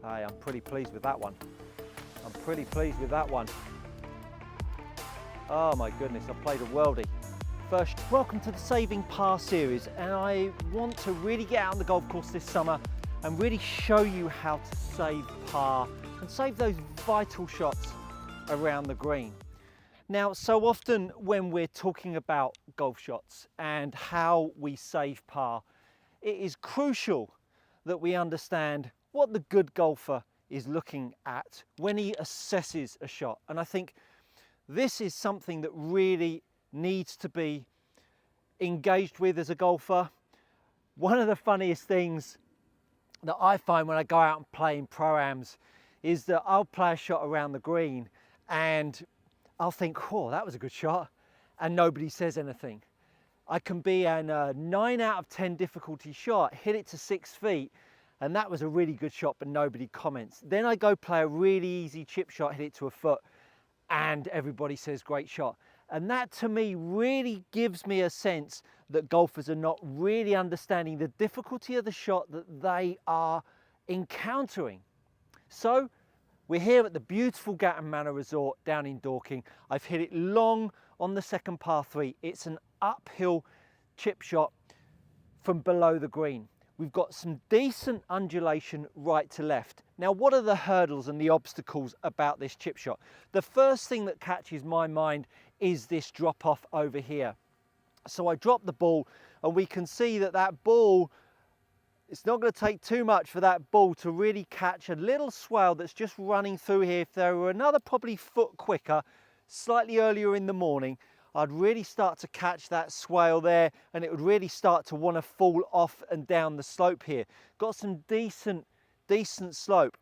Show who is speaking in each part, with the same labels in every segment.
Speaker 1: Hey, I'm pretty pleased with that one. I'm pretty pleased with that one. Oh my goodness, I played a worldie. First, welcome to the Saving Par series, and I want to really get out on the golf course this summer and really show you how to save par and save those vital shots around the green. Now, so often when we're talking about golf shots and how we save par, it is crucial that we understand what the good golfer is looking at when he assesses a shot. And I think this is something that really needs to be engaged with as a golfer. One of the funniest things that I find when I go out and play in pro-ams is that I'll play a shot around the green and I'll think, oh, that was a good shot, and nobody says anything. I can be in a 9 out of 10 difficulty shot, hit it to 6 feet, and that was a really good shot, but nobody comments. Then I go play a really easy chip shot, hit it to a foot, and everybody says great shot. And that to me really gives me a sense that golfers are not really understanding the difficulty of the shot that they are encountering. So we're here at the beautiful Gatton Manor Resort down in Dorking. I've hit it long on the second par 3. It's an uphill chip shot from below the green. We've got some decent undulation right to left. Now, what are the hurdles and the obstacles about this chip shot? The first thing that catches my mind is this drop off over here. So I drop the ball and we can see that that ball, it's not going to take too much for that ball to really catch a little swale that's just running through here. If there were another probably foot quicker, slightly earlier in the morning, I'd really start to catch that swale there and it would really start to want to fall off and down the slope here. Got some decent slope.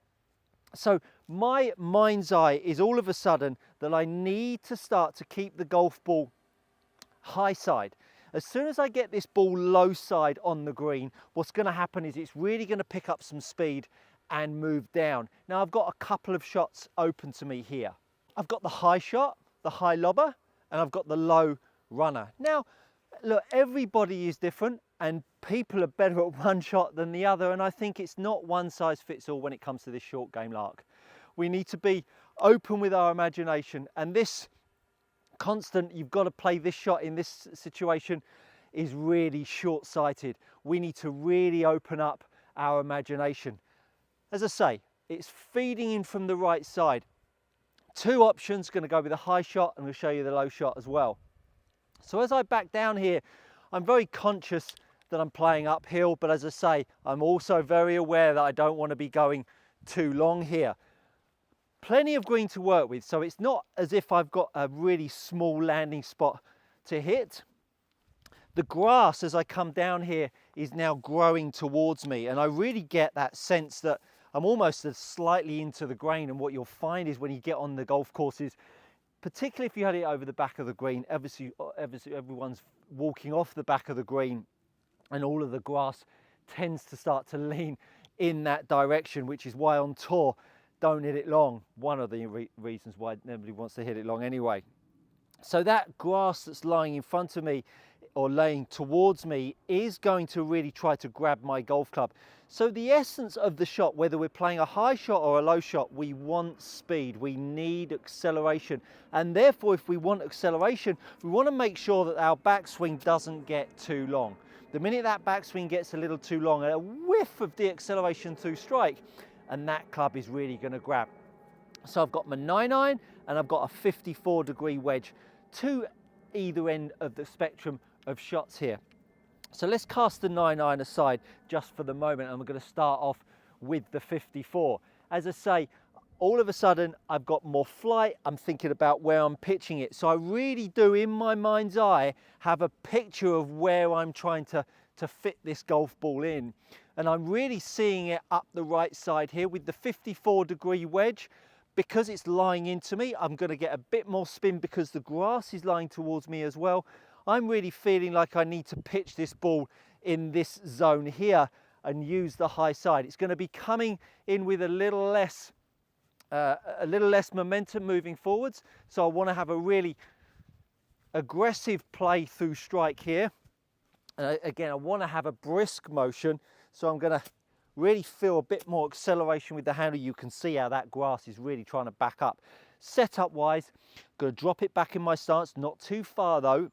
Speaker 1: So my mind's eye is all of a sudden that I need to start to keep the golf ball high side. As soon as I get this ball low side on the green, what's going to happen is it's really going to pick up some speed and move down. Now I've got a couple of shots open to me here. I've got the high shot, the high lobber, and I've got the low runner. Now, look, everybody is different and people are better at one shot than the other, and I think it's not one size fits all when it comes to this short game lark. We need to be open with our imagination, and this constant, you've got to play this shot in this situation, is really short-sighted. We need to really open up our imagination. As I say, it's feeding in from the right side. Two options, going to go with the high shot and we'll show you the low shot as well. So as I back down here, I'm very conscious that I'm playing uphill, but as I say, I'm also very aware that I don't want to be going too long here. Plenty of green to work with, so it's not as if I've got a really small landing spot to hit. The grass as I come down here is now growing towards me, and I really get that sense that I'm almost slightly into the grain. And what you'll find is when you get on the golf courses, particularly if you had it over the back of the green, obviously everyone's walking off the back of the green and all of the grass tends to start to lean in that direction, which is why on tour, don't hit it long. One of the reasons why nobody wants to hit it long anyway. So that grass that's lying in front of me or laying towards me is going to really try to grab my golf club. So the essence of the shot, whether we're playing a high shot or a low shot, we want speed, we need acceleration. And therefore, if we want acceleration, we want to make sure that our backswing doesn't get too long. The minute that backswing gets a little too long, a whiff of de-acceleration through strike, and that club is really going to grab. So I've got my 9-iron and I've got a 54-degree wedge to either end of the spectrum of shots here. So let's cast the 9-iron aside just for the moment, and we're going to start off with the 54. As I say, all of a sudden I've got more flight. I'm thinking about where I'm pitching it. So I really do, in my mind's eye, have a picture of where I'm trying to fit this golf ball in. And I'm really seeing it up the right side here with the 54-degree wedge. Because it's lying into me, I'm going to get a bit more spin because the grass is lying towards me as well. I'm really feeling like I need to pitch this ball in this zone here and use the high side. It's going to be coming in with a little less momentum moving forwards. So I want to have a really aggressive play through strike here. Again, I want to have a brisk motion. So I'm going to really feel a bit more acceleration with the handle. You can see how that grass is really trying to back up. Setup wise, going to drop it back in my stance, not too far though,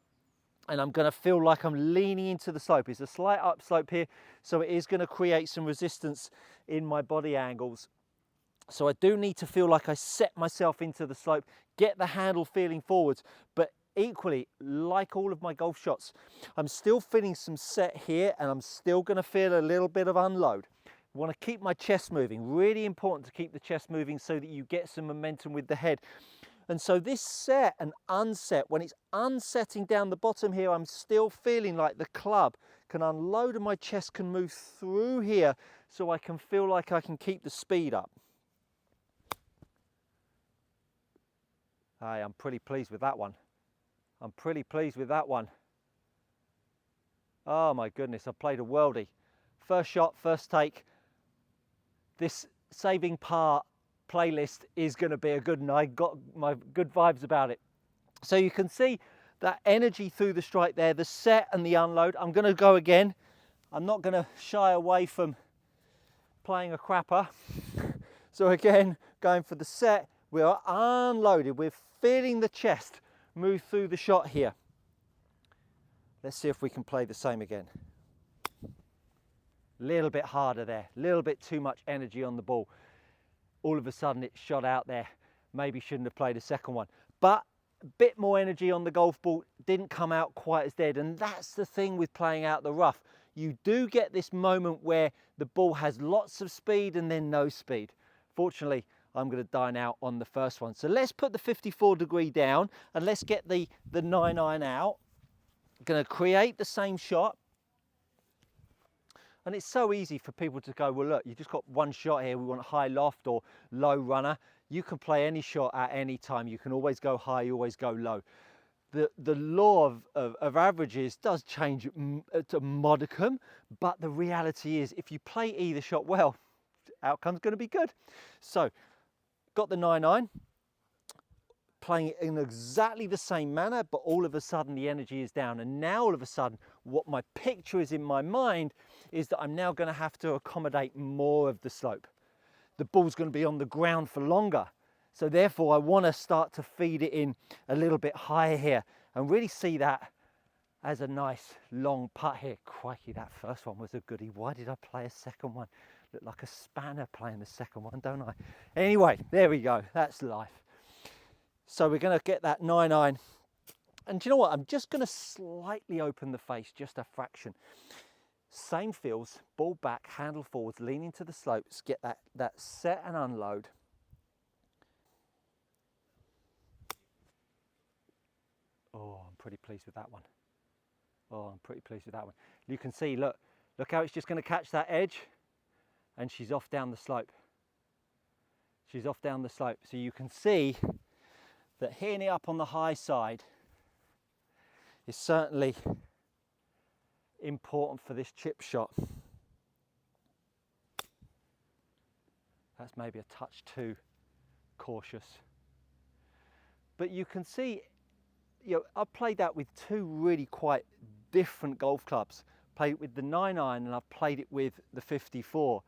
Speaker 1: and I'm going to feel like I'm leaning into the slope. It's a slight upslope here, so it is going to create some resistance in my body angles. So I do need to feel like I set myself into the slope, get the handle feeling forwards, but equally, like all of my golf shots, I'm still feeling some set here, and I'm still going to feel a little bit of unload. I want to keep my chest moving. Really important to keep the chest moving so that you get some momentum with the head. And so this set and unset, when it's unsetting down the bottom here, I'm still feeling like the club can unload and my chest can move through here, so I can feel like I can keep the speed up. Hey, I'm pretty pleased with that one. I'm pretty pleased with that one. Oh my goodness, I played a worldie. First shot, first take. This saving par playlist is going to be a good one. I got my good vibes about it. So you can see that energy through the strike there, the set and the unload. I'm going to go again. I'm not going to shy away from playing a crapper. So again, going for the set, we are unloaded. We're feeling the chest move through the shot here. Let's see if we can play the same again. Little bit harder there, little bit too much energy on the ball. All of a sudden it shot out there. Maybe shouldn't have played a second one, but a bit more energy on the golf ball, didn't come out quite as dead. And that's the thing with playing out the rough. You do get this moment where the ball has lots of speed and then no speed. Fortunately, I'm going to dine out on the first one. So let's put the 54 degree down and let's get the 9-iron out. Going to create the same shot. And it's so easy for people to go, well, look, you just got one shot here. We want a high loft or low runner. You can play any shot at any time. You can always go high, you always go low. The law of averages does change to modicum, but the reality is if you play either shot well, outcome's going to be good. So got the 9-iron, playing it in exactly the same manner, but all of a sudden the energy is down. And now all of a sudden what my picture is in my mind is that I'm now going to have to accommodate more of the slope. The ball's going to be on the ground for longer. So therefore I want to start to feed it in a little bit higher here and really see that as a nice long putt here. Crikey, that first one was a goodie. Why did I play a second one? Look like a spanner playing the second one, don't I? Anyway, there we go. That's life. So we're going to get that 9-iron. And do you know what? I'm just going to slightly open the face, just a fraction. Same feels, ball back, handle forwards, leaning to the slopes, get that set and unload. Oh, I'm pretty pleased with that one. Oh, I'm pretty pleased with that one. You can see, look how it's just going to catch that edge, and she's off down the slope. She's off down the slope. So you can see that hitting it up on the high side is certainly important for this chip shot. That's maybe a touch too cautious. But you can see, I've played that with two really quite different golf clubs. Played it with the 9-iron and I've played it with the 54.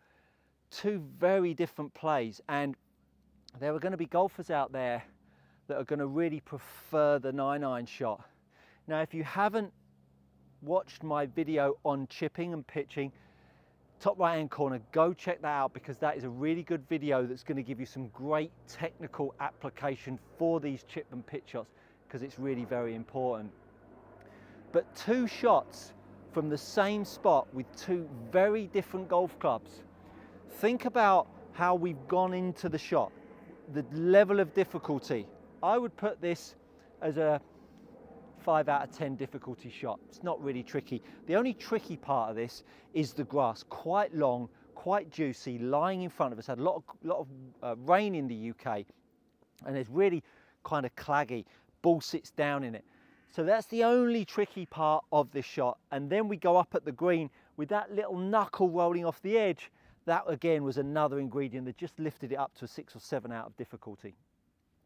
Speaker 1: Two very different plays, and there are going to be golfers out there that are going to really prefer the 9-iron shot. Now, if you haven't watched my video on chipping and pitching, top right hand corner, go check that out, because that is a really good video that's going to give you some great technical application for these chip and pitch shots, because it's really very important. But two shots from the same spot with two very different golf clubs. Think about how we've gone into the shot, the level of difficulty. I would put this as a 5 out of 10 difficulty shot. It's not really tricky. The only tricky part of this is the grass. Quite long, quite juicy, lying in front of us. Had a lot of rain in the UK, and it's really kind of claggy. Ball sits down in it. So that's the only tricky part of this shot. And then we go up at the green with that little knuckle rolling off the edge. That again was another ingredient that just lifted it up to a 6 or 7 out of difficulty.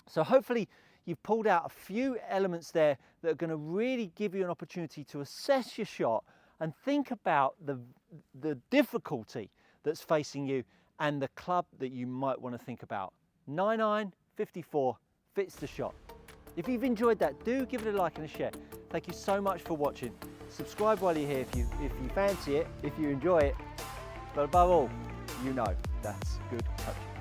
Speaker 1: So hopefully you've pulled out a few elements there that are going to really give you an opportunity to assess your shot and think about the difficulty that's facing you and the club that you might want to think about. 9-iron, 54, fits the shot. If you've enjoyed that, do give it a like and a share. Thank you so much for watching. Subscribe while you're here if you fancy it, if you enjoy it. But above all, you know that's good coaching.